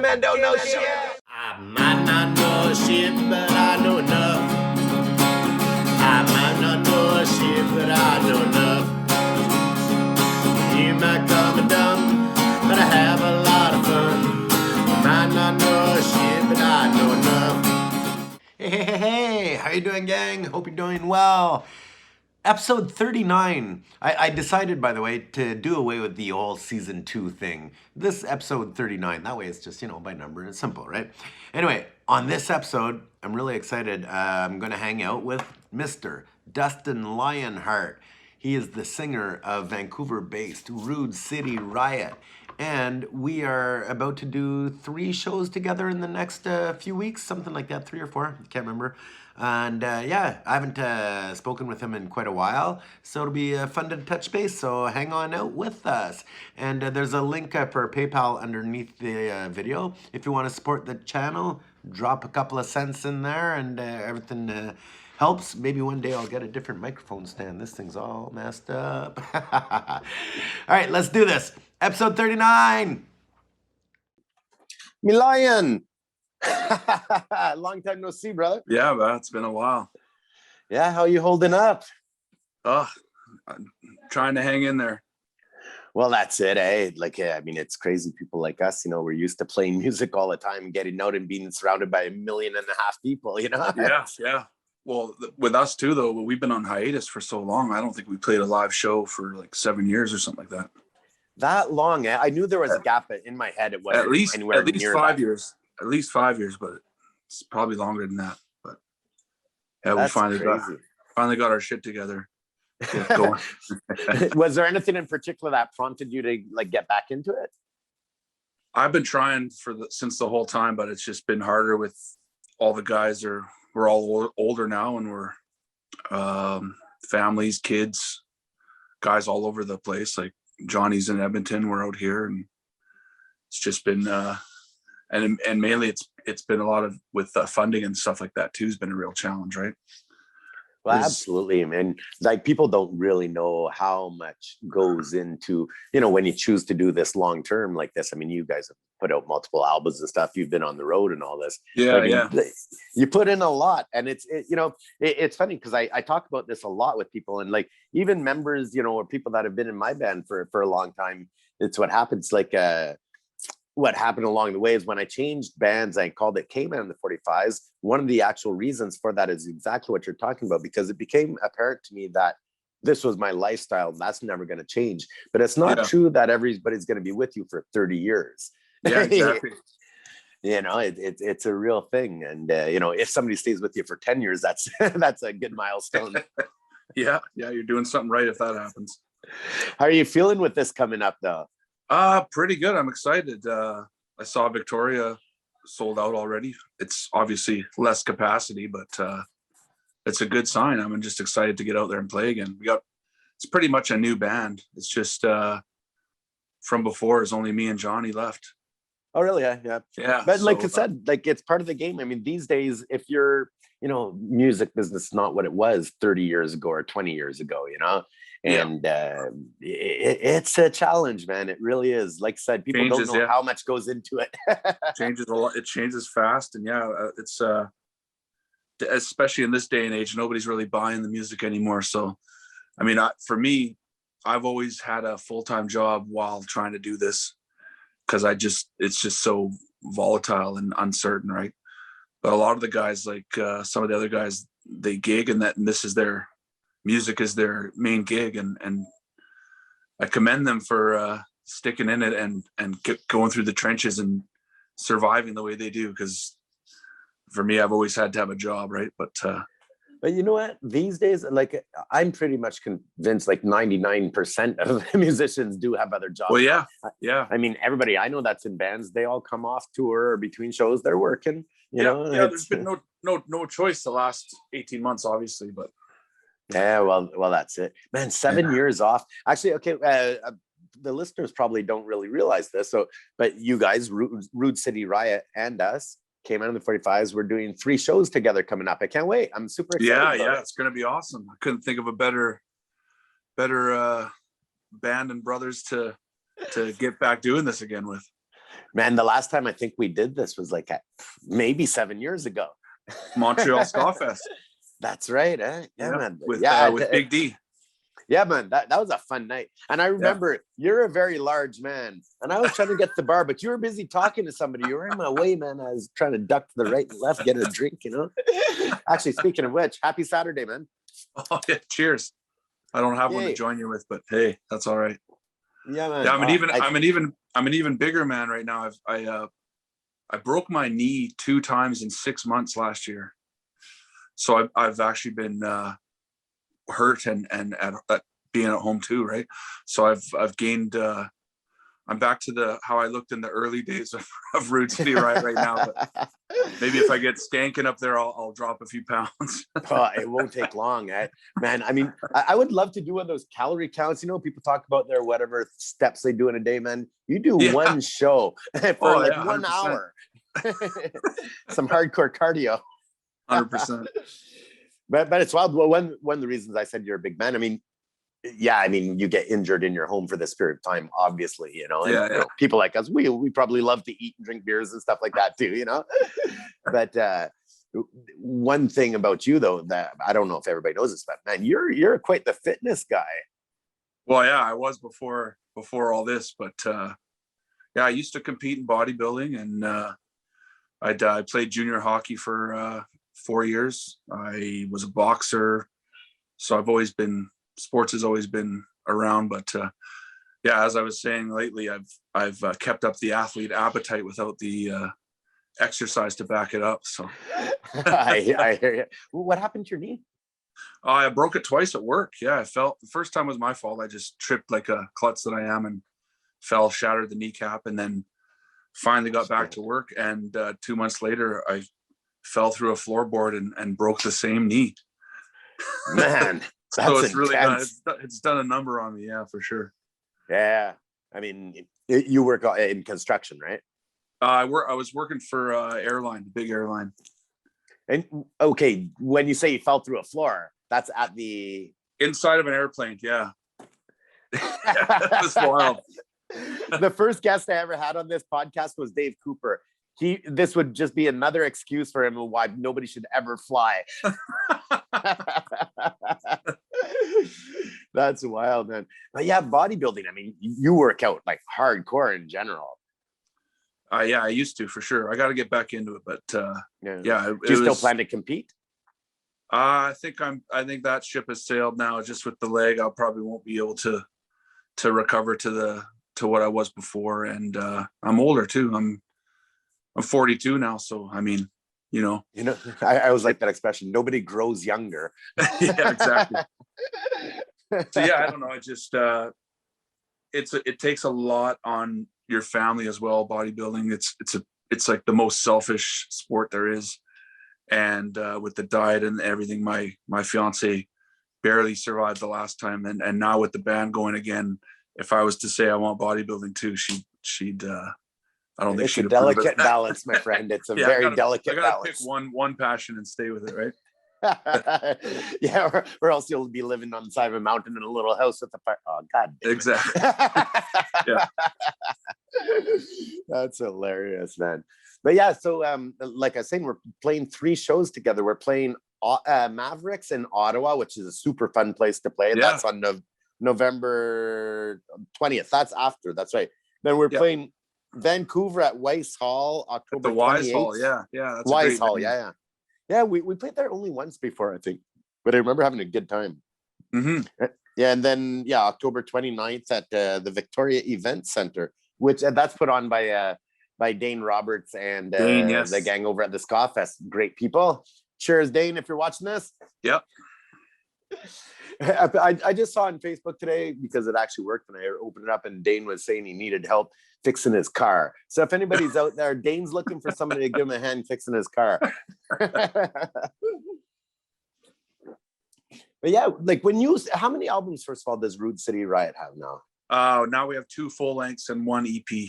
man don't know shit. I might not know shit, but I know enough. I might not know shit, but I know enough. You might call me dumb, but I have a lot of fun. I might not know shit, but I know enough. Hey, how you doing, gang? Hope you're doing well. Episode 39. I decided, by the way, to do away with the whole season 2 thing. This episode 39, that way it's just, by number and it's simple, right? Anyway, on this episode, I'm really excited. I'm going to hang out with Mr. Dustin Lionhart. He is the singer of Vancouver-based City Riot. And we are about to do 3 shows together in the next few weeks, something like that, 3 or 4, can't remember. And yeah, I haven't spoken with him in quite a while, so it'll be fun to touch base, so hang on out with us. And there's a link for PayPal underneath the video. If you want to support the channel, drop a couple of cents in there and everything helps. Maybe one day I'll get a different microphone stand. This thing's all messed up. All right, let's do this. Episode 39. Me lion. Long time no see, brother. Yeah, but it's been a while. Yeah, how you holding up? Oh, I'm trying to hang in there. Well, that's it, eh? I mean, it's crazy. People like us, we're used to playing music all the time, getting out and being surrounded by 1.5 million people, Yeah. Well, with us too, though, we've been on hiatus for so long. I don't think we played a live show for like 7 years or something like that. That long, eh? I knew there was a gap in my head. It wasn't anywhere near 5 years. At least 5 years, but it's probably longer than that. But yeah, that's we finally got our shit together. Going. Was there anything in particular that prompted you to get back into it? I've been trying since the whole time, but it's just been harder with all the guys. We're all older now, and we're families, kids, guys all over the place. Like Johnny's in Edmonton, we're out here, and it's just been and mainly it's been a lot of with funding and stuff like that too has been a real challenge, right? Well, absolutely, man. People don't really know how much goes into, when you choose to do this long term like this. I mean, you guys have put out multiple albums and stuff. You've been on the road and all this. Yeah. You put in a lot, and it's funny because I talk about this a lot with people, and even members, or people that have been in my band for a long time. It's what happens. What happened along the way is when I changed bands, I called it K-Man in the 45s. One of the actual reasons for that is exactly what you're talking about, because it became apparent to me that this was my lifestyle. That's never going to change. But it's not true that everybody's going to be with you for 30 years. Yeah, exactly. It's a real thing. And, if somebody stays with you for 10 years, that's a good milestone. Yeah, you're doing something right if that happens. How are you feeling with this coming up, though? Pretty good. I'm excited. I saw Victoria sold out already. It's obviously less capacity, but it's a good sign. I'm just excited to get out there and play again. It's pretty much a new band. It's just from before is only me and Johnny left. Oh, really? Yeah. But like I said, it's part of the game. I mean, these days, if you're, music business is not what it was 30 years ago or 20 years ago, and it's a challenge, man. It really is. Like I said, people don't know how much goes into it. Changes a lot. It changes fast, and it's especially in this day and age, nobody's really buying the music anymore. So, I mean, for me, I've always had a full-time job while trying to do this because it's just so volatile and uncertain, right? But a lot of the guys, some of the other guys, they gig, and this is their music is their main gig, and I commend them for sticking in it and going through the trenches and surviving the way they do. Because for me, I've always had to have a job, right? But you know what? These days, I'm pretty much convinced 99% of musicians do have other jobs. Well, yeah. I mean, everybody I know that's in bands, they all come off tour or between shows, they're working. There's been no choice the last 18 months, obviously, but. Yeah, well, that's it, man. 7 years off. Actually, okay. The listeners probably don't really realize this. But you guys, City Riot, and us, came out in the 45s. We're doing 3 shows together coming up. I can't wait. I'm super excited. Yeah, it's gonna be awesome. I couldn't think of a better band and brothers to get back doing this again with. Man, the last time I think we did this was like maybe 7 years ago. Montreal Ska Fest. That's right. Yeah, man. With Big D. Yeah, man, that was a fun night. And I remember you're a very large man. And I was trying to get to the bar, but you were busy talking to somebody. You were in my way, man. I was trying to duck to the right and left, get a drink, you know? Actually, speaking of which, happy Saturday, man. Oh, yeah. Cheers. I don't have one to join you with, but hey, that's all right. Yeah, man. Yeah, I'm an even bigger man right now. I broke my knee 2 times in 6 months last year. So I've actually been hurt and at being at home too, right? So I've gained I'm back to how I looked in the early days of Rude City Riot right now. But maybe if I get skanking up there, I'll drop a few pounds. Oh, it won't take long, man. I mean, I would love to do one of those calorie counts. You know, people talk about their whatever steps they do in a day, man. You do one show for 1 hour. Some hardcore cardio. 100%. But it's wild. Well, one of the reasons I said you're a big man, I mean, you get injured in your home for this period of time, obviously, you know, and you know, people like us, we probably love to eat and drink beers and stuff like that too, you know. But one thing about you though, that I don't know if everybody knows this, but man, you're quite the fitness guy. Well, yeah, I was before all this, but I used to compete in bodybuilding, and I played junior hockey for 4 years. I was a boxer, so sports has always been around. But as I was saying lately, I've kept up the athlete appetite without the exercise to back it up. So I hear you. What happened to your knee? I broke it twice at work. Yeah, I fell. The first time was my fault. I just tripped like a klutz that I am and fell, shattered the kneecap, and then finally got back to work. And 2 months later, I fell through a floorboard and broke the same knee. Man, so it's really it's done a number on me. Yeah, for sure. Yeah, I mean, you work in construction, right? I was working for airline, big airline. And okay, when you say you fell through a floor, that's at the inside of an airplane. Yeah. It was wild. The first guest I ever had on this podcast was Dave Cooper. This would just be another excuse for him why nobody should ever fly. That's wild, man. But yeah, bodybuilding. I mean, you work out like hardcore in general. I used to, for sure. I got to get back into it, but Do you still plan to compete? I think that ship has sailed now. Just with the leg, I probably won't be able to recover to what I was before, and I'm older too. I'm 42 now, so I mean, you know, I always like that expression. Nobody grows younger. Yeah, exactly. So yeah, I don't know. I just it takes a lot on your family as well. Bodybuilding, it's like the most selfish sport there is, and with the diet and everything, my fiance barely survived the last time, and now with the band going again, if I was to say I want bodybuilding too, she'd I don't think it's a delicate balance, my friend. It's a very delicate balance. I gotta pick one passion and stay with it, right? Yeah, or else you'll be living on the side of a mountain in a little house with a fire. Oh, God damn it. Exactly. Yeah. That's hilarious, man. But yeah, so like I was saying, we're playing 3 shows together. We're playing Mavericks in Ottawa, which is a super fun place to play. Yeah. That's on November 20th. That's after. That's right. Then we're playing Vancouver at Weiss Hall, October 28th. The Weiss Hall, yeah. That's Weiss Hall, yeah. Yeah, we played there only once before, I think. But I remember having a good time. Mm-hmm. Yeah, and then, October 29th at the Victoria Event Center, which that's put on by Dane Roberts and the gang over at the Ska Fest. Great people. Cheers, Dane, if you're watching this. Yep. I just saw on Facebook today, because it actually worked, and I opened it up, and Dane was saying he needed help fixing his car. So if anybody's out there, Dane's looking for somebody to give him a hand fixing his car. But yeah, like how many albums, first of all, does Rude City Riot have now? Now we have 2 full lengths and 1 EP.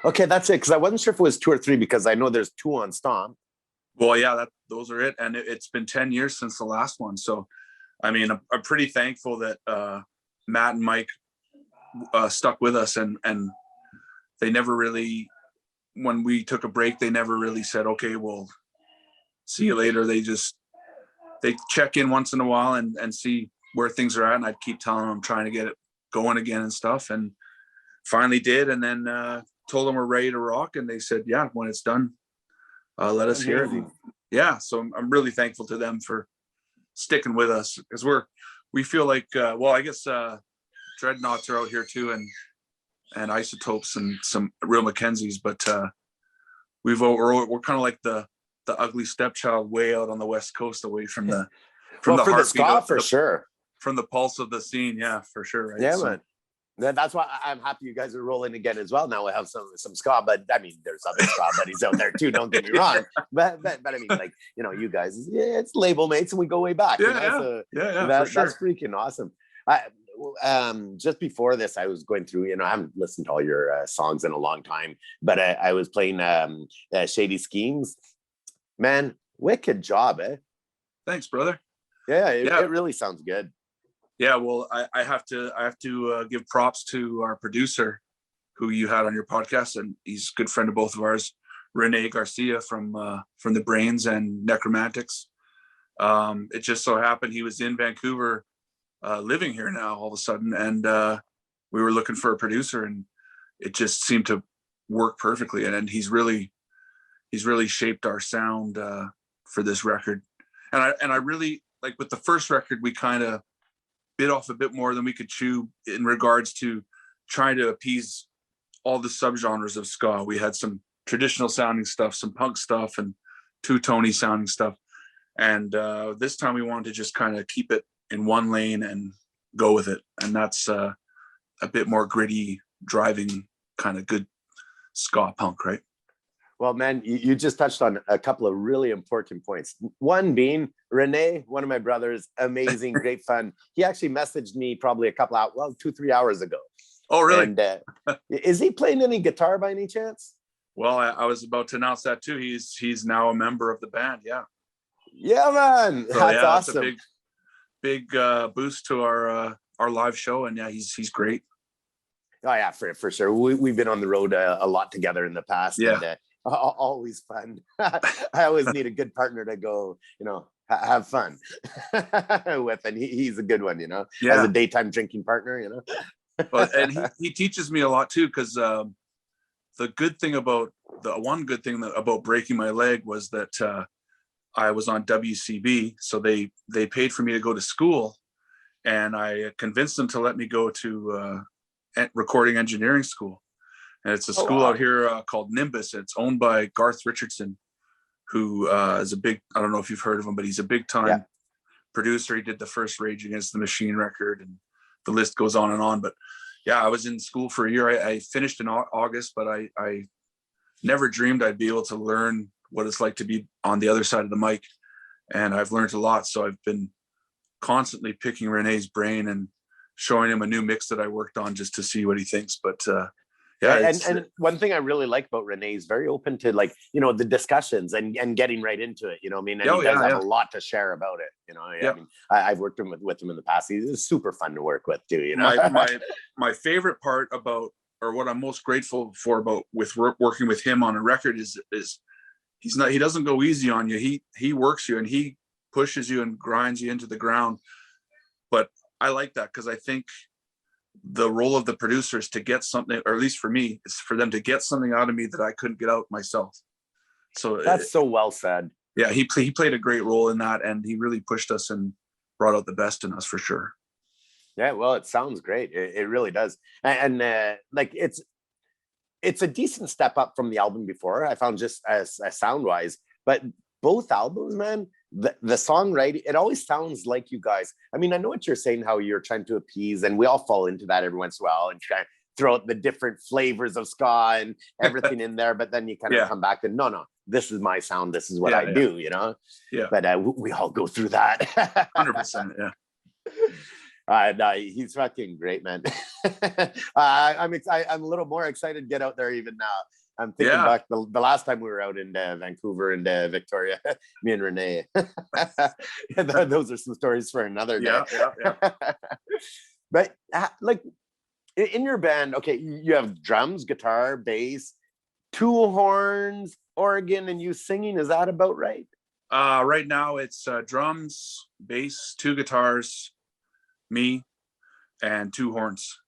Okay, that's it. Because I wasn't sure if it was 2 or 3, because I know there's 2 on Stomp. Well, yeah, those are it. And it's been 10 years since the last one. So, I mean, I'm pretty thankful that Matt and Mike stuck with us, and they never really when we took a break, they never really said, okay, we'll see you later. They check in once in a while and see where things are at. And I'd keep telling them I'm trying to get it going again and stuff. And finally did. And then told them we're ready to rock. And they said, yeah, when it's done, let us hear it. Yeah. So I'm really thankful to them for sticking with us, because we feel like, I guess Dreadnoughts are out here too, and Isotopes and some Real Mackenzies, but we're kind of like the ugly stepchild way out on the West Coast, away from the ska, for sure, from the pulse of the scene. Yeah, for sure. Right? Yeah, man. That's why I'm happy you guys are rolling again as well. Now we have some ska, but I mean, there's other ska buddies out there too. Don't get me wrong, but I mean, like, you know, you guys, it's label mates, and we go way back. Yeah, you know? So sure. That's freaking awesome. Just before this, I was going through, you know, I haven't listened to all your songs in a long time, but I was playing Shady Schemes. Man, wicked job, eh? Thanks, brother. Yeah, it really sounds good. Yeah, well, I have to give props to our producer, who you had on your podcast, and he's a good friend of both of ours, Rene Garcia from the Brains and Necromantics. It just so happened he was in Vancouver, living here now all of a sudden, and we were looking for a producer, and it just seemed to work perfectly. And he's really shaped our sound for this record. And I really, like, with the first record, we kind of bit off a bit more than we could chew in regards to trying to appease all the subgenres of ska. We had some traditional sounding stuff, some punk stuff, and two-tony sounding stuff. And this time we wanted to just kind of keep it in one lane and go with it. And that's a bit more gritty, driving, kind of good ska punk, right? Well, man, you just touched on a couple of really important points. One being Rene, one of my brothers, amazing, great fun. He actually messaged me probably 2-3 hours ago. Oh, really? And is he playing any guitar by any chance? Well, I was about to announce that too. He's now a member of the band. Yeah. Yeah, man. So, that's awesome. That's a big boost to our live show. And yeah, he's great. Oh yeah, for sure. We've been on the road a lot together in the past. Yeah. And, always fun. I always need a good partner to go, you know, have fun with, and he's a good one, you know, as a daytime drinking partner, you know. Well, and he teaches me a lot too, because the one good thing about breaking my leg was that I was on WCB, so they paid for me to go to school, and I convinced them to let me go to recording engineering school. And it's a school out here called Nimbus. It's owned by Garth Richardson, who is I don't know if you've heard of him, but he's a big time producer. He did the first Rage Against the Machine record, and the list goes on and on. But yeah, I was in school for a year. I finished in August, but I never dreamed I'd be able to learn what it's like to be on the other side of the mic. And I've learned a lot. So I've been constantly picking Rene's brain and showing him a new mix that I worked on just to see what he thinks. But and one thing I really like about Rene is very open to, like, you know, the discussions and getting right into it, you know what I mean? And he does have a lot to share about it, you know. I mean, I've worked with him in the past. He's super fun to work with too, you know. My favorite part about, or what I'm most grateful for about working with him on a record is he doesn't go easy on you. He works you, and he pushes you and grinds you into the ground. But I like that, because I think the role of the producer is to get something, or at least for me, is for them to get something out of me that I couldn't get out myself. So that's so well said. Yeah, he played a great role in that, and he really pushed us and brought out the best in us, for sure. Yeah, well, it sounds great. It really does. And like, it's a decent step up from the album before, I found, just as sound wise. But both albums, man, the songwriting, it always sounds like you guys. I mean, I know what you're saying, how you're trying to appease, and we all fall into that every once in a while and try to throw out the different flavors of ska and everything in there. But then you kind of come back to, no, this is my sound. This is what I do, you know? Yeah. But we all go through that. 100%. Yeah. No, he's fucking great, man. I'm a little more excited to get out there even now. I'm thinking back the last time we were out in Vancouver and Victoria, me and Rene. Those are some stories for another day. Yeah. But like, in your band, okay, you have drums, guitar, bass, 2 horns, organ, and you singing. Is that about right? Right now it's drums, bass, 2 guitars, me, and 2 horns.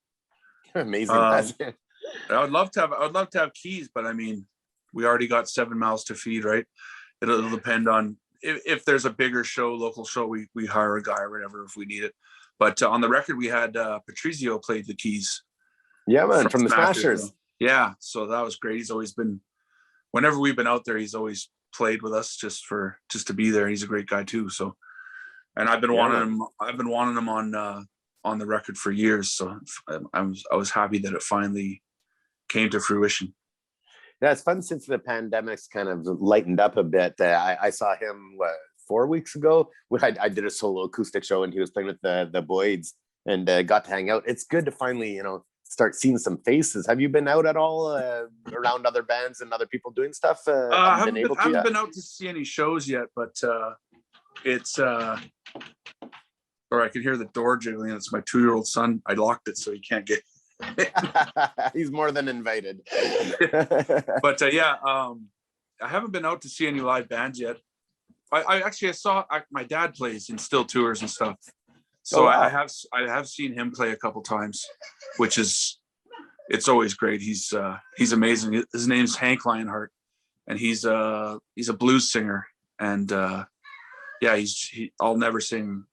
Amazing. I'd love to have keys, but I mean, we already got 7 mouths to feed, right? It'll depend on if there's a bigger show, local show, we hire a guy or whatever if we need it. But on the record, we had Patrizio played the keys. Yeah, man, from the Smashers. Yeah, so that was great. He's always been, whenever we've been out there, he's always played with us just to be there. He's a great guy too. So, and I've been wanting him on the record for years. So I was happy that it finally came to fruition. Yeah, it's fun since the pandemic's kind of lightened up a bit. I saw him 4 weeks ago. I did a solo acoustic show and he was playing with the Boyds and got to hang out. It's good to finally, start seeing some faces. Have you been out at all around other bands and other people doing stuff? I haven't been out to see any shows yet, but it's or I can hear the door jiggling. It's my 2-year-old son. I locked it so he can't get He's more than invited. But I haven't been out to see any live bands yet. I saw my dad plays and still tours and stuff. So I have seen him play a couple times, which it's always great. He's amazing. His name's Hank Lionhart, and he's a blues singer. And I'll never sing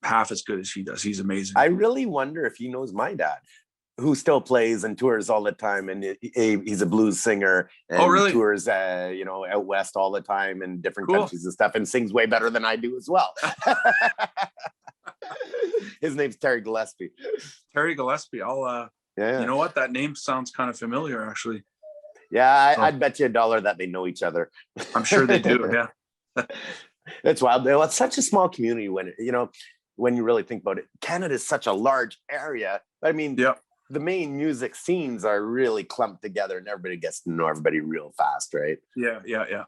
half as good as he does. He's amazing. I really wonder if he knows my dad, who still plays and tours all the time, and he's a blues singer and tours out west all the time in different countries and stuff, and sings way better than I do as well. His name's Terry Gillespie. Terry Gillespie. I'll you know what, that name sounds kind of familiar actually. Yeah, I'd bet you $1 that they know each other. I'm sure they do. Yeah. It's wild. Well, it's such a small community when you really think about it. Canada is such a large area. I mean, the main music scenes are really clumped together and everybody gets to know everybody real fast, right? Yeah.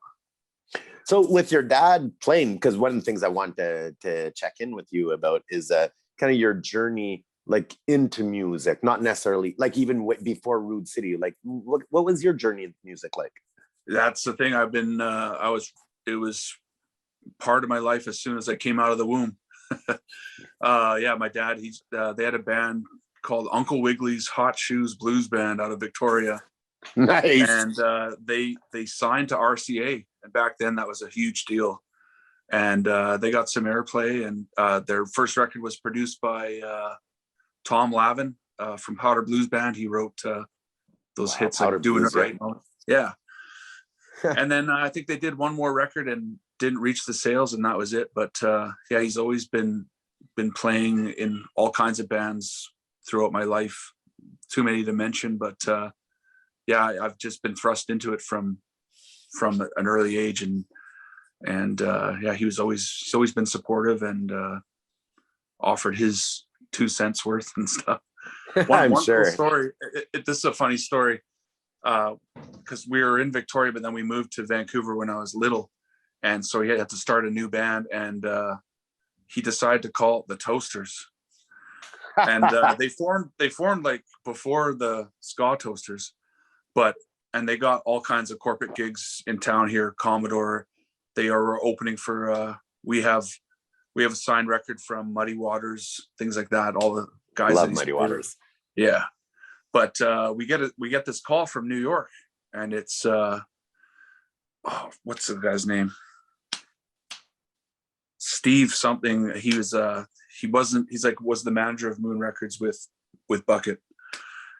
So with your dad playing, because one of the things I want to check in with you about is kind of your journey like into music, not necessarily like even before Rude City. Like what was your journey into music like? That's the thing. I've been it was part of my life as soon as I came out of the womb. My dad, they had a band called Uncle Wiggley's Hot Shoes Blues Band out of Victoria. Nice. And they signed to RCA, and back then that was a huge deal. And they got some airplay, and their first record was produced by Tom Lavin from Powder Blues Band. He wrote those hits like Doing It Right. Yeah. And then I think they did one more record and didn't reach the sales, and that was it. But he's always been playing in all kinds of bands throughout my life. Too many to mention, but I've just been thrust into it from an early age, and he's always been supportive and offered his 2 cents worth and stuff. One sure. Cool story. This is a funny story, because we were in Victoria, but then we moved to Vancouver when I was little, and so he had to start a new band, and he decided to call it the Toasters. And they formed like before the Ska Toasters, and they got all kinds of corporate gigs in town here. Commodore, they are opening for we have a signed record from Muddy Waters, things like that. All the guys love Muddy Waters. Yeah, but we get this call from New York, and it's what's the guy's name? Steve something. He was was the manager of Moon Records with Bucket.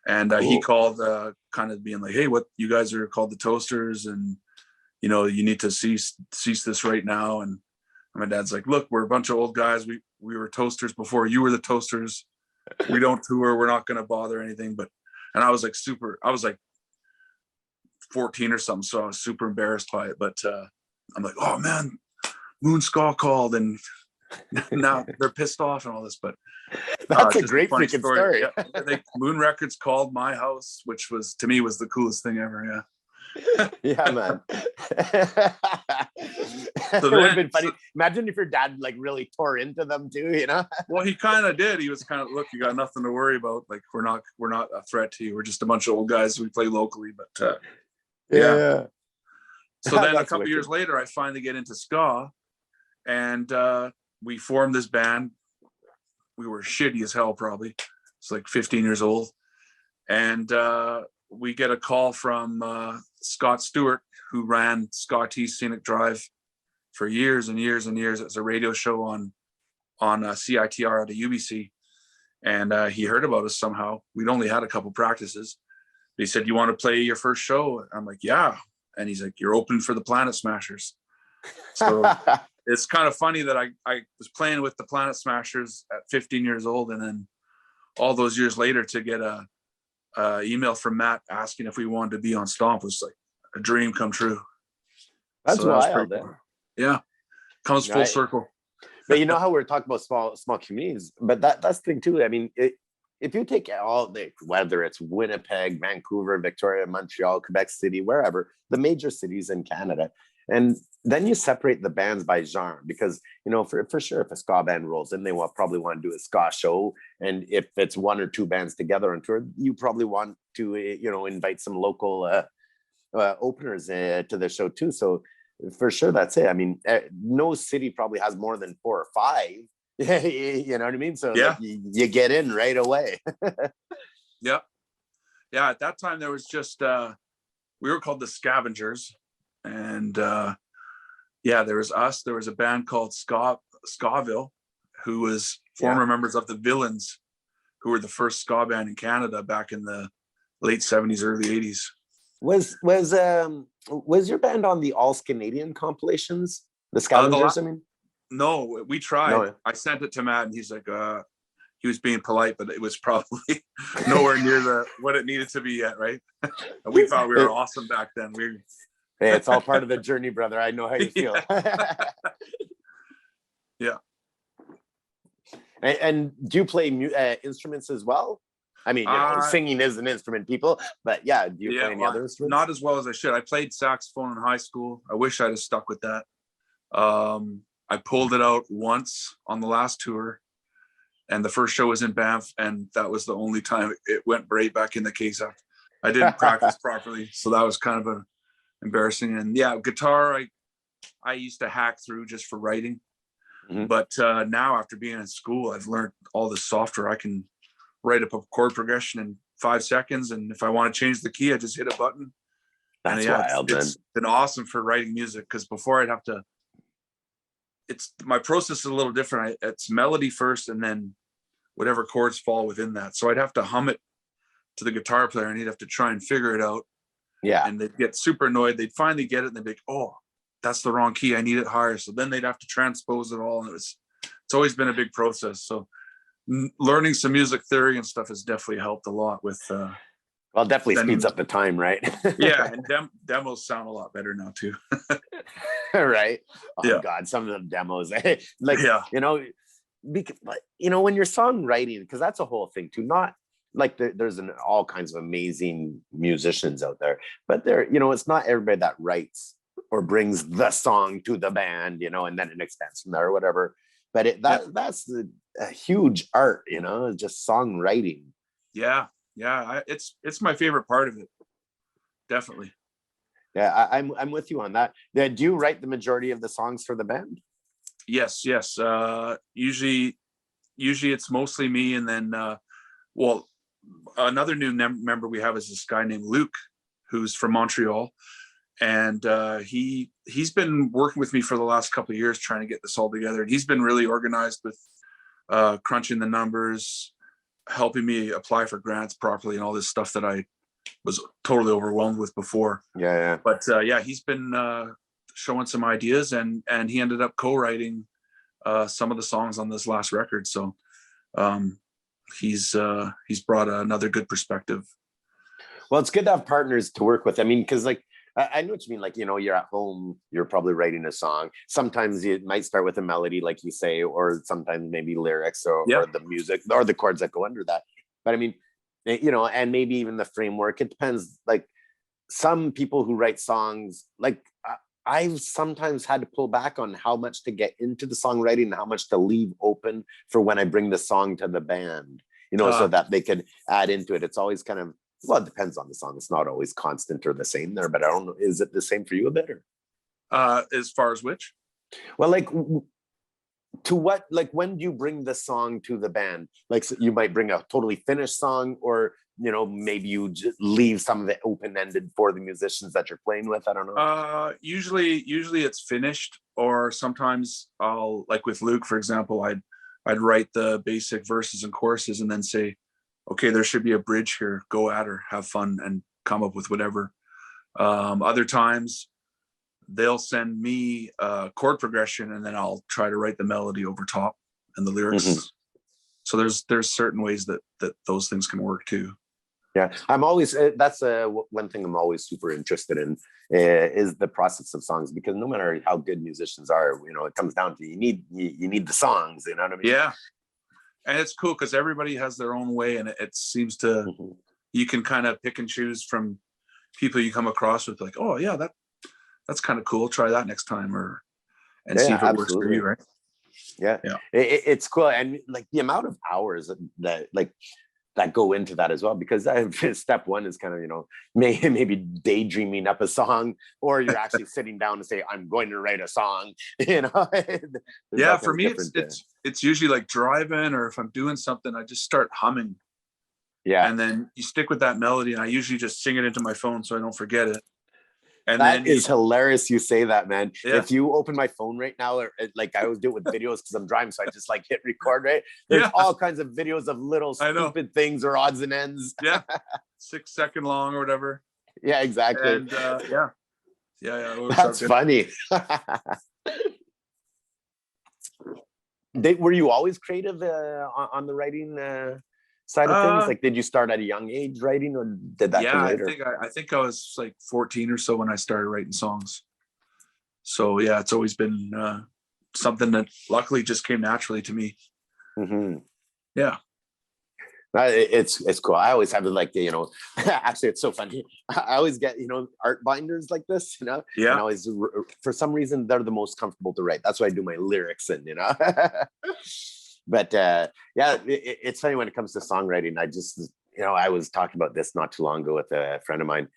And cool. He called kind of being like, hey, what, you guys are called the Toasters, and you need to cease this right now. And my dad's like, look, we're a bunch of old guys. We were Toasters before you were the Toasters. We don't tour. We're not going to bother anything. And I was like 14 or something, so I was super embarrassed by it. But I'm like, oh man, Moon Ska called, and now they're pissed off and all this. But that's a great freaking story. Yeah, Moon Records called my house, which was, to me, was the coolest thing ever. Yeah. Yeah, man. It would have been funny. Imagine if your dad like really tore into them too, Well, he kind of did. He was kind of, look, you got nothing to worry about. Like, we're not a threat to you. We're just a bunch of old guys. We play locally, but Yeah. So then a That's couple wicked. years later, I finally get into ska, and we formed this band. We were shitty as hell, probably. It's like 15 years old. And we get a call from Scott Stewart, who ran Scott T Scenic Drive for years and years and years. It was a radio show on CITR at a UBC. And he heard about us somehow. We'd only had a couple practices. He said, "You want to play your first show?" I'm like, "Yeah." And he's like, "You're open for the Planet Smashers." So it's kind of funny that I was playing with the Planet Smashers at 15 years old, and then all those years later to get a email from Matt asking if we wanted to be on Stomp was like a dream come true. That's So that was wild. pretty cool. Yeah, comes full circle. But you know how we're talking about small communities, but that's the thing too. I mean, if you take all the, whether it's Winnipeg, Vancouver, Victoria, Montreal, Quebec City, wherever, the major cities in Canada, and then you separate the bands by genre, because, you know, for sure, if a ska band rolls in, they will probably want to do a ska show. And if it's one or two bands together on tour, you probably want to, you know, invite some local openers to the show too. So for sure, that's it. I mean, no city probably has more than 4 or 5. You know what I mean? So yeah, like, you get in right away. Yeah. At that time, there was just we were called the Scavengers, and there was us. There was a band called Scaville, who was former members of the Villains, who were the first ska band in Canada back in the late 70s, early 80s. Was your band on the All Canadian compilations? The Scavengers, I mean? No, we tried. No. I sent it to Matt, and he's like, he was being polite, but it was probably nowhere near what it needed to be yet, right? We thought we were awesome back then. Hey, it's all part of the journey, brother. I know how you feel. Yeah. And do you play instruments as well? I mean, you know, singing is an instrument, people, but do you play any other instruments? Not as well as I should. I played saxophone in high school. I wish I'd have stuck with that. I pulled it out once on the last tour, and the first show was in Banff, and that was the only time it went right back in the case after. I didn't practice properly, so that was kind of embarrassing. And guitar, I used to hack through just for writing. Mm-hmm. But now, after being in school, I've learned all this software. I can write up a chord progression in 5 seconds, and if I want to change the key, I just hit a button. That's wild. It's been awesome for writing music, because before I'd have to. My process is a little different. It's melody first, and then whatever chords fall within that. So I'd have to hum it to the guitar player, and he'd have to try and figure it out. Yeah. And they'd get super annoyed. They'd finally get it, and they'd be like, "Oh, that's the wrong key. I need it higher." So then they'd have to transpose it all, and it's always been a big process. So learning some music theory and stuff has definitely helped a lot with. Well, definitely speeds up the time, right? Yeah, and demos sound a lot better now too. Right. Oh God, some of the demos, you know, when you're songwriting, because that's a whole thing too. Not like there's all kinds of amazing musicians out there, but it's not everybody that writes or brings the song to the band, and then it expands from there or whatever. But that's a huge art, just songwriting. Yeah. It's my favorite part of it. Definitely. Yeah, I'm with you on that. Do you write the majority of the songs for the band? Yes. Usually it's mostly me, and then another new member we have is this guy named Luke, who's from Montreal, and he's been working with me for the last couple of years trying to get this all together, and he's been really organized with crunching the numbers, helping me apply for grants properly, and all this stuff that I was totally overwhelmed with before. Yeah. But he's been showing some ideas, and he ended up co-writing some of the songs on this last record. So he's brought another good perspective. Well, it's good to have partners to work with. I mean, because I know what you mean. You're at home, you're probably writing a song. Sometimes it might start with a melody, like you say, or sometimes maybe lyrics or the music or the chords that go under that. But I mean, and maybe even the framework. It depends. Like some people who write songs, I've sometimes had to pull back on how much to get into the songwriting and how much to leave open for when I bring the song to the band, so that they could add into it. It's always kind of Well, it depends on the song. It's not always constant or the same there, but I don't know. Is it the same for you a bit? Or? As far as which? Well, like to what, like when do you bring the song to the band? Like so you might bring a totally finished song, or maybe you just leave some of it open-ended for the musicians that you're playing with. I don't know. Usually it's finished, or sometimes I'll, like with Luke, for example, I'd write the basic verses and choruses and then say, okay, there should be a bridge here. Go at her, have fun, and come up with whatever. Other times they'll send me a chord progression and then I'll try to write the melody over top and the lyrics. Mm-hmm. So there's certain ways that those things can work too. Yeah, I'm always, that's one thing I'm always super interested in is the process of songs, because no matter how good musicians are, it comes down to you need the songs, you know what I mean? Yeah. And it's cool because everybody has their own way, and it seems to, you can kind of pick and choose from people you come across with, like, oh yeah, that's kind of cool. Try that next time, and see if it works for you, right? Yeah. It's cool. And like the amount of hours that go into that as well, because step one is kind of, maybe daydreaming up a song, or you're actually sitting down and say, I'm going to write a song, Yeah, for me, it's usually like driving, or if I'm doing something, I just start humming. Yeah. And then you stick with that melody, and I usually just sing it into my phone so I don't forget it. And that is hilarious you say that, man. Yeah. If you open my phone right now, or like I always do it with videos because I'm driving, so I just like hit record, right? There's all kinds of videos of little stupid things or odds and ends. Yeah. 6 second long or whatever. Yeah, exactly. And yeah. That's funny. Were you always creative on the writing side of things? Like, did you start at a young age writing, or did that come later? I think I was like 14 or so when I started writing songs. So yeah, it's always been something that luckily just came naturally to me. Mm-hmm. Yeah. It's cool. I always have actually it's so funny. I always get art binders like this, Yeah. And always, for some reason, they're the most comfortable to write. That's why I do my lyrics in, But it's funny when it comes to songwriting. I just, I was talking about this not too long ago with a friend of mine.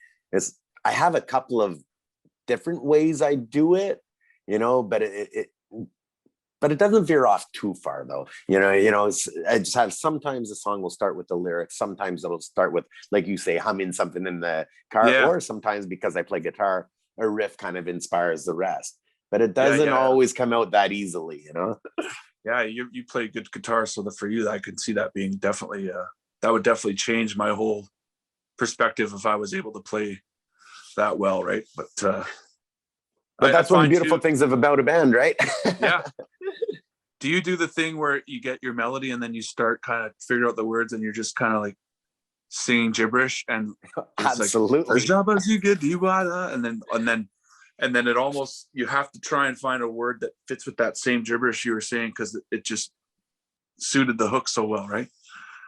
I have a couple of different ways I do it, but it doesn't veer off too far though. I just have, sometimes the song will start with the lyrics. Sometimes it'll start with, like you say, humming something in the car, or sometimes because I play guitar, a riff kind of inspires the rest. But it doesn't always come out that easily, Yeah, you play good guitar, so for you, I could see that being definitely that would definitely change my whole perspective if I was able to play that well, right? But that's one of the beautiful things about a band, right? Yeah. Do you do the thing where you get your melody and then you start kind of figure out the words and you're just kind of like singing gibberish, and absolutely, and then it almost, you have to try and find a word that fits with that same gibberish you were saying, because it just suited the hook so well, right?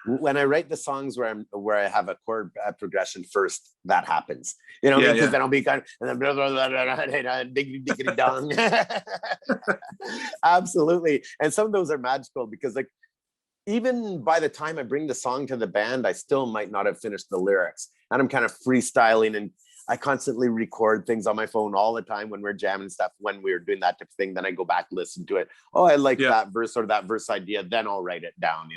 When I write the songs where I have a chord progression first, that happens, because then I'll be kind of, and then diggity dong. Absolutely. And some of those are magical, because like, even by the time I bring the song to the band, I still might not have finished the lyrics, and I'm kind of freestyling, and I constantly record things on my phone all the time when we're jamming stuff, when we're doing that type of thing. Then I go back, listen to it. Oh, I like that verse or that verse idea. Then I'll write it down,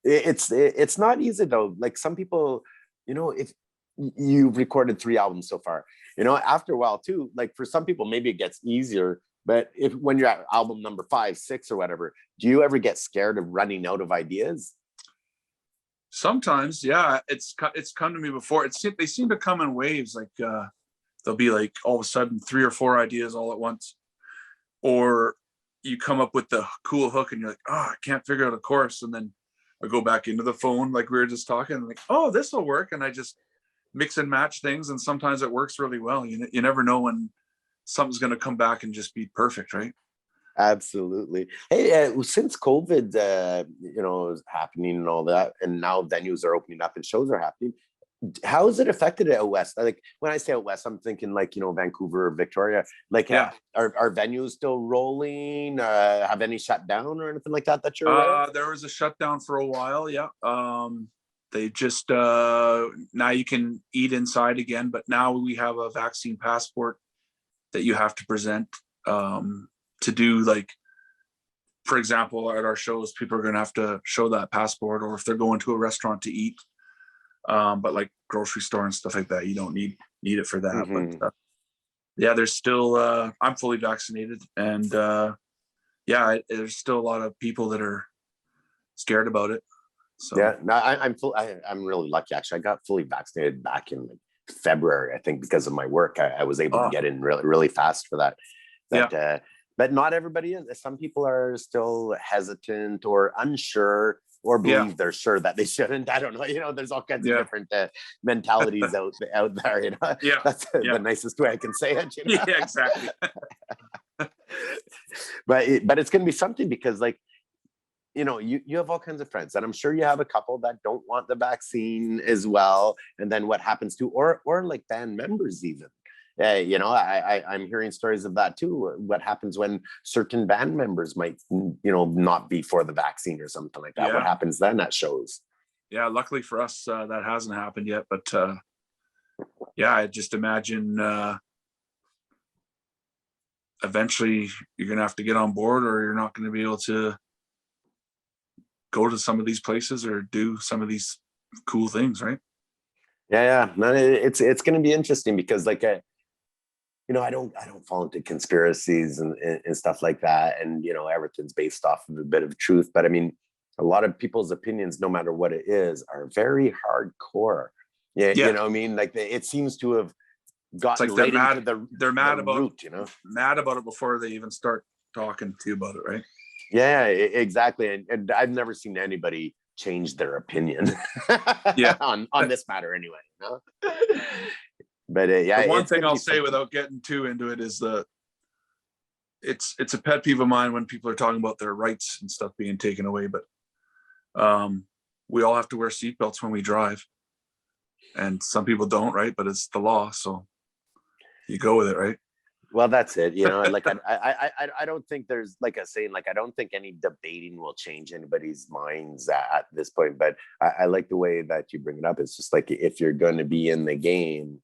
It's not easy though. Like some people, if you've recorded 3 albums so far, after a while too, like for some people, maybe it gets easier, but when you're at album number 5, 6 or whatever, do you ever get scared of running out of ideas? Sometimes, yeah. It's come to me before. They seem to come in waves. Like there'll be like all of a sudden 3 or 4 ideas all at once, or you come up with the cool hook and you're like, oh, I can't figure out a chorus, and then I go back into the phone like we were just talking, and like, oh, this will work, and I just mix and match things, and sometimes it works really well. You never know when something's going to come back and just be perfect, right? Absolutely. Hey, since COVID, is happening and all that, and now venues are opening up and shows are happening, How is it affected out west? Like when I say out west, I'm thinking like, Vancouver, Victoria. Like, are venues still rolling? Have any shut down or anything like that you're aware of? There was a shutdown for a while. Yeah. They just now you can eat inside again, but now we have a vaccine passport that you have to present to do, like, for example, at our shows, people are going to have to show that passport, or if they're going to a restaurant to eat. But like grocery store and stuff like that, you don't need it for that. But there's still I'm fully vaccinated, and there's still a lot of people that are scared about it. So yeah, no, I'm really lucky actually. I got fully vaccinated back in like February, I think, because of my work. I was able to get in really, really fast for that. But not everybody is. Some people are still hesitant or unsure, or believe they're sure that they shouldn't. I don't know. There's all kinds of different mentalities out there. That's the nicest way I can say it. Yeah, exactly. But it's going to be something, because like, you have all kinds of friends, and I'm sure you have a couple that don't want the vaccine as well. And then what happens to, or like band members even. I'm hearing stories of that too. What happens when certain band members might, not be for the vaccine or something like that? What happens then at shows? Yeah, luckily for us, that hasn't happened yet. But I just imagine eventually you're going to have to get on board, or you're not going to be able to go to some of these places or do some of these cool things, right? No, it's going to be interesting, because like I don't fall into conspiracies and stuff like that, and everything's based off of a bit of truth. But I mean, a lot of people's opinions, no matter what it is, are very hardcore. You know what I mean? Like it seems to have gotten like right into they're mad the about root, mad about it before they even start talking to you about it, right? Yeah, exactly. And I've never seen anybody change their opinion on this matter anyway. But the one thing I'll say without getting too into it is it's a pet peeve of mine when people are talking about their rights and stuff being taken away. But we all have to wear seatbelts when we drive, and some people don't, right? But it's the law, so you go with it, right? Well, that's it. Like I don't think there's, like I was saying, like I don't think any debating will change anybody's minds at this point. But I like the way that you bring it up. It's just like, if you're going to be in the game,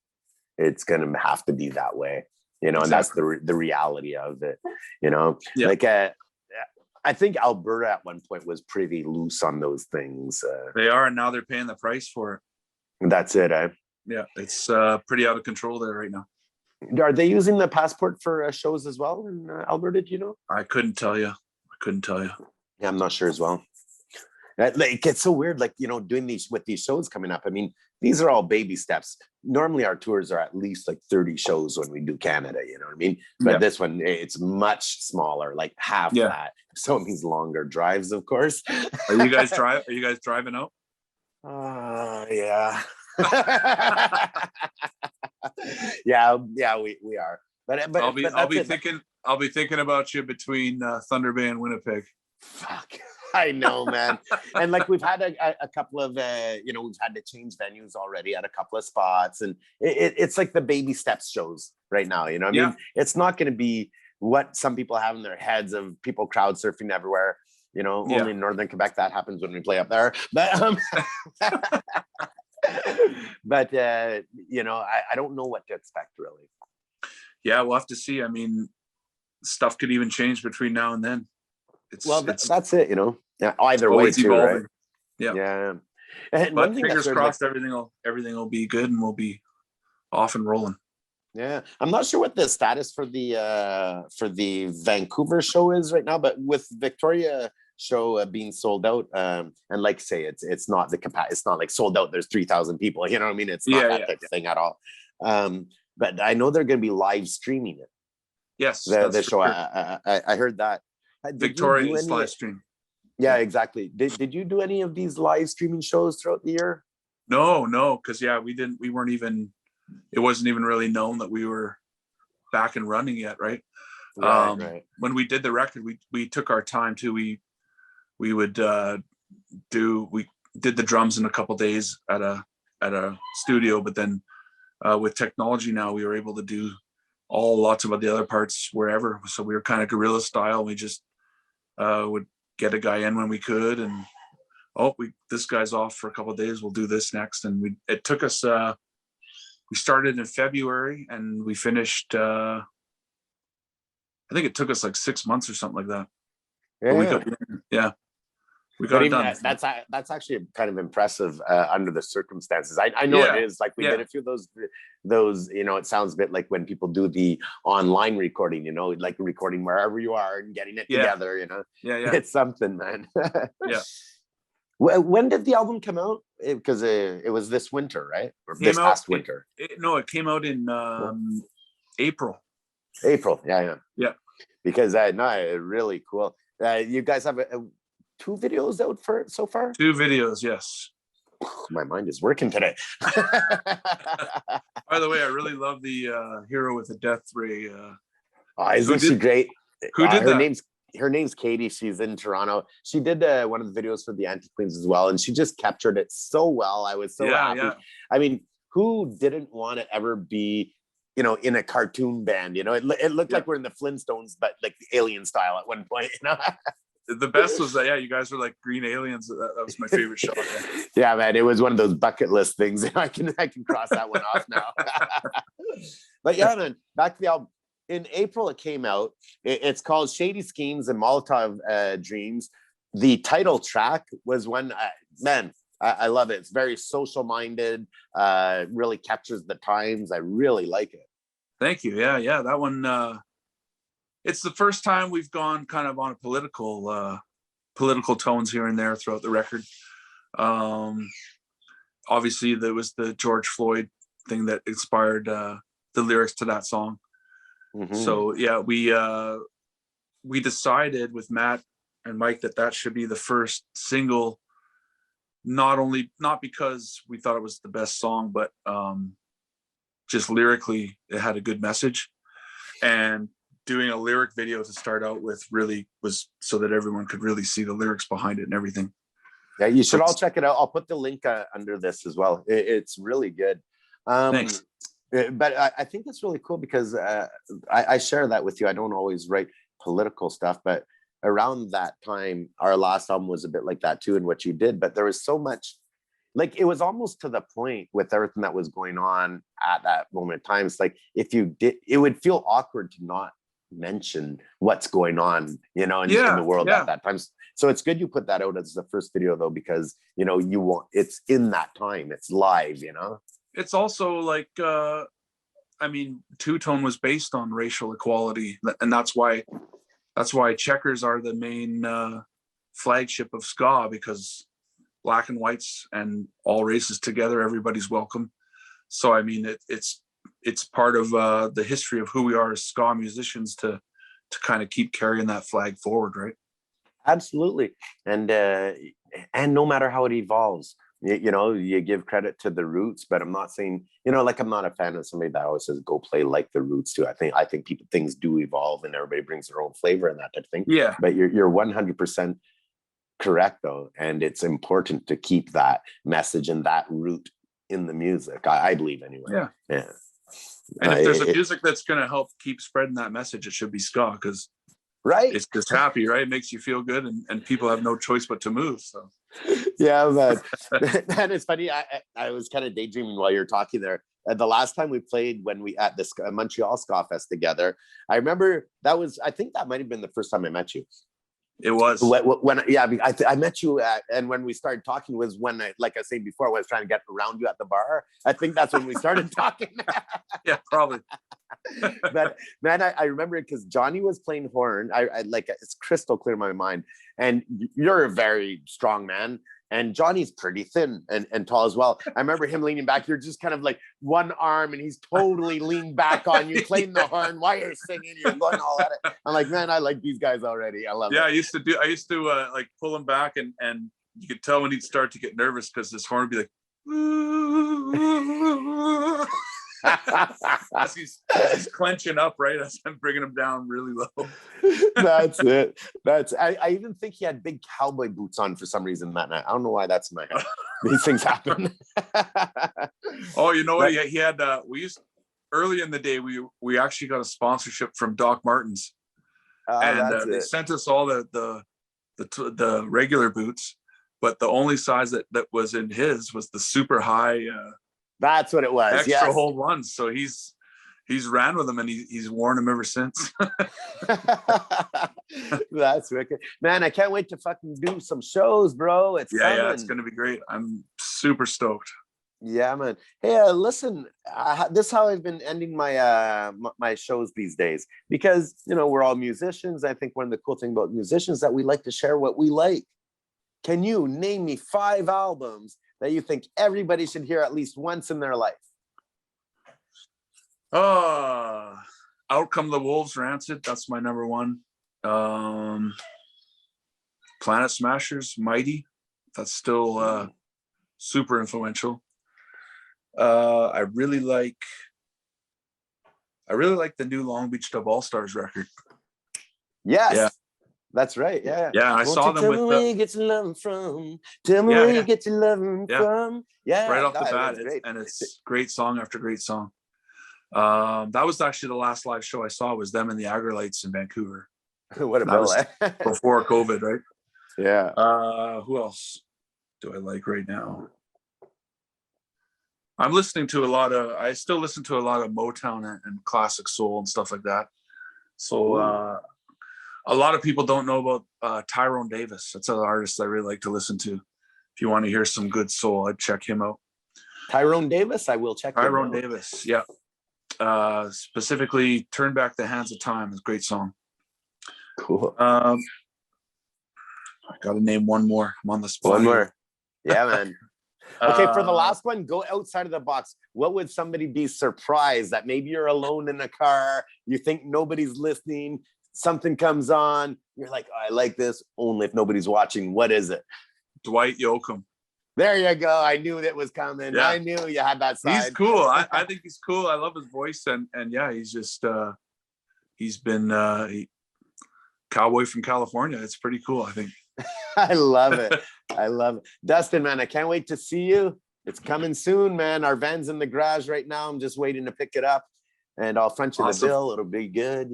it's going to have to be that way, exactly. And that's the reality of it, Like I think Alberta at one point was pretty loose on those things. They are, and now they're paying the price for it. That's it. Yeah, it's pretty out of control there right now. Are they using the passport for shows as well in Alberta? Do you know? I couldn't tell you. Yeah, I'm not sure as well. Like, it's so weird, like, doing these shows coming up. I mean, these are all baby steps. Normally our tours are at least like 30 shows when we do Canada, you know what I mean? But this one, it's much smaller, like half that. So it means longer drives, of course. Are you guys driving out? Yeah. yeah, we are. But I'll be thinking about you between Thunder Bay and Winnipeg. Fuck. I know, man. And like, we've had a couple of we've had to change venues already at a couple of spots, and it's like the baby steps shows right now, I mean, it's not going to be what some people have in their heads of people crowd surfing everywhere. Only in northern Quebec that happens when we play up there. But but I don't know what to expect, really. Yeah, we'll have to see. I mean, stuff could even change between now and then. That's it. Yeah, either way too, right? Yeah. And but fingers crossed, everything will be good, and we'll be off and rolling. Yeah, I'm not sure what the status for the Vancouver show is right now, but with Victoria show being sold out, and like say, it's not the capacity. It's not like sold out. There's 3,000 people. You know what I mean? It's not that type of thing at all. But I know they're going to be live streaming it. Yes, the show. Sure. I heard that. Victoria is live stream. Yeah, exactly. Did you do any of these live streaming shows throughout the year? No, because we weren't even. It wasn't even really known that we were back and running yet, right? Right. When we did the record, we took our time too. We did the drums in a couple days at a at a studio, but then with technology now, we were able to do lots of the other parts wherever. So we were kind of guerrilla style. We just would get a guy in when we could, and this guy's off for a couple of days, we'll do this next. And it took us we started in February and we finished I think it took us like 6 months or something like that. We got it done. That's actually kind of impressive under the circumstances. I know it is. Like we did a few of those, you know, it sounds a bit like when people do the online recording, you know, like recording wherever you are and getting it together, you know. It's something, man. When did the album come out? Because it was this winter, right? Or this past winter? It came out in April. April, yeah. Because really cool. You guys have 2 videos out for so far? 2 videos, yes. My mind is working today. By the way, I really love the Hero with a Death Ray. Isn't she great? Who did that? Her name's Katie. She's in Toronto. She did one of the videos for the Anti-Queens as well, and she just captured it so well. I was so happy. Yeah. I mean, who didn't want to ever be, you know, in a cartoon band? You know, it looked like we're in the Flintstones, but like the Alien style at one point. You know. The best was that you guys were like green aliens. That was my favorite shot. Yeah, man, it was one of those bucket list things. I can cross that one off now. But yeah, man, back to the album. In April, it came out. It's called Shady Schemes and Molotov Dreams. The title track was one, I love it. It's very social minded, really captures the times. I really like it. Thank you. Yeah. That one, it's the first time we've gone kind of on a political tones here and there throughout the record. Obviously, there was the George Floyd thing that inspired the lyrics to that song. Mm-hmm. So yeah, we decided with Matt and Mike that should be the first single. Not because we thought it was the best song, but just lyrically it had a good message, and doing a lyric video to start out with really was so that everyone could really see the lyrics behind it and everything. Yeah, you should all check it out. I'll put the link under this as well. It's really good. Thanks. But I think it's really cool because I share that with you. I don't always write political stuff, but around that time, our last album was a bit like that too, and what you did. But there was so much, like it was almost to the point with everything that was going on at that moment in time. It's like if you did, it would feel awkward to not mention what's going on, you know, in the world at that time. So it's good you put that out as the first video though, because you know it's in that time, it's live, you know. It's also like, I mean, Two Tone was based on racial equality, and that's why checkers are the main flagship of ska, because black and whites and all races together, everybody's welcome. So I mean, it's part of the history of who we are as ska musicians to kind of keep carrying that flag forward, right? Absolutely, and no matter how it evolves. You know, you give credit to the roots, but I'm not saying, you know, like I'm not a fan of somebody that always says go play like the roots too. I think things do evolve and everybody brings their own flavor and that type of thing. Yeah. But you're 100% correct though, and it's important to keep that message and that root in the music. I believe anyway. Yeah. And if there's a music that's going to help keep spreading that message, it should be ska, because right, it's just happy, right? It makes you feel good, and people have no choice but to move. So yeah, man. And it's funny, I was kind of daydreaming while you're talking there. The last time we played, when we at this Montreal Ska Fest together, I remember I think that might have been the first time I met you. It was when I met you and when we started talking was when like I said before, I was trying to get around you at the bar. I think that's when we started talking. Yeah, probably. But man, I remember it because Johnny was playing horn. I like, it's crystal clear in my mind. And you're a very strong man, and Johnny's pretty thin and tall as well. I remember him leaning back. You're just kind of like one arm, and he's totally leaned back on you, playing the horn while you're singing. You're going all at it. I'm like, man, I like these guys already. I love it. Yeah, I used to like pull him back, and you could tell when he'd start to get nervous because his horn would be like. as he's clenching up, right? As I'm bringing him down really low. That's it. I even think he had big cowboy boots on for some reason that night. I don't know why that's in my head. These things happen. Oh, you know what? He had early in the day, we actually got a sponsorship from Doc Martens. And they sent us all the regular boots, but the only size that was in his was the super high. That's what it was. Extra hold ones. So he's ran with them and he's worn them ever since. That's wicked, man. I can't wait to fucking do some shows, bro. It's coming. It's gonna be great. I'm super stoked. Yeah, man. Hey, listen, this is how I've been ending my my shows these days, because we're all musicians. I think one of the cool things about musicians is that we like to share what we like. Can you name me 5 albums that you think everybody should hear at least once in their life? Out Come the Wolves, Rancid. That's my number one. Planet Smashers, Mighty. That's still super influential. I really like the new Long Beach Dub All Stars record. Yes. Yeah. That's right. Yeah. Yeah. I saw them with where you get your love from. Tell me where you get your love from. Yeah. Right off the bat. It's great song after great song. That was actually the last live show I saw, was them and the Agrolites in Vancouver. What a bill, before COVID, right? Yeah. Who else do I like right now? I'm listening to I still listen to a lot of Motown and classic soul and stuff like that. So a lot of people don't know about Tyrone Davis. That's an artist I really like to listen to. If you want to hear some good soul, I'd check him out. Tyrone Davis, I will check Tyrone Davis, yeah. Specifically, Turn Back the Hands of Time is a great song. Cool. I gotta name one more. I'm on the spot. One more. Yeah, man. Okay, for the last one, go outside of the box. What would somebody be surprised that maybe you're alone in a car, you think nobody's listening, something comes on, you're like, oh, I like this, only if nobody's watching. What is it? Dwight Yoakam. There you go. I knew that was coming. Yeah. I knew you had that side. He's cool. I think he's cool. I love his voice, and yeah, he's just he's been cowboy from California. It's pretty cool, I think. I love it. I love it. Dustin, man, I can't wait to see you. It's coming soon, man. Our van's in the garage right now. I'm just waiting to pick it up, and I'll front you the bill. It'll be good,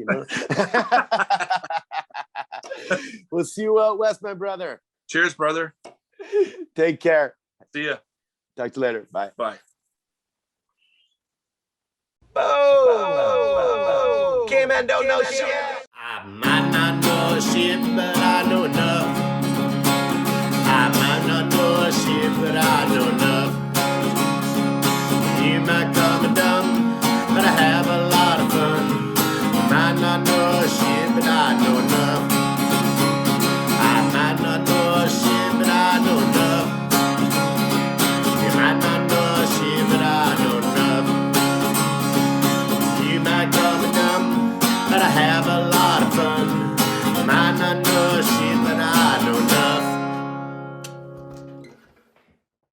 We'll see you out west, my brother. Cheers, brother. Take care. See ya. Talk to you later. Bye. Bye. Oh, K-Man don't know shit. I might